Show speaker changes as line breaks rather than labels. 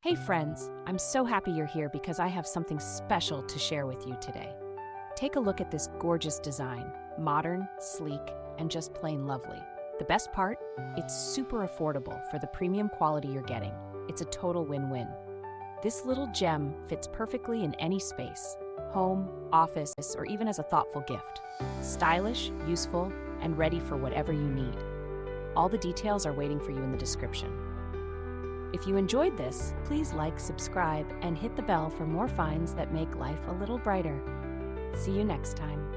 Hey friends, I'm so happy you're here because I have something special to share with you today. Take a look at this gorgeous design, modern, sleek, and just plain lovely. The best part? It's super affordable for the premium quality you're getting. It's a total win-win. This little gem fits perfectly in any space, home, office, or even as a thoughtful gift. Stylish, useful, and ready for whatever you need. All the details are waiting for you in the description. If you enjoyed this, please like, subscribe, and hit the bell for more finds that make life a little brighter. See you next time.